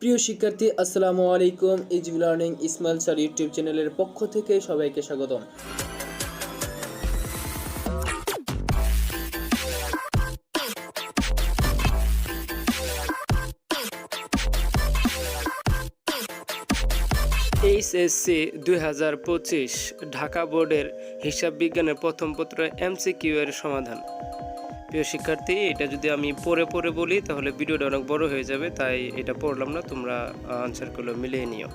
প্রিয় শিক্ষার্থী আসসালামু আলাইকুম। Easy learning Ismail sir YouTube চ্যানেলের পক্ষ থেকে সবাইকে স্বাগতম। এইচএসসি 2025 ঢাকা বোর্ডের হিসাব বিজ্ঞানের প্রথম পত্র এমসিকিউ এর সমাধান। প্রিয় শিক্ষার্থী, এটা যদি আমি পড়ে বলি তাহলে ভিডিওটা অনেক বড় হয়ে যাবে, তাই এটা পড়লাম না, তোমরা আনসারগুলো মিলিয়ে নিও।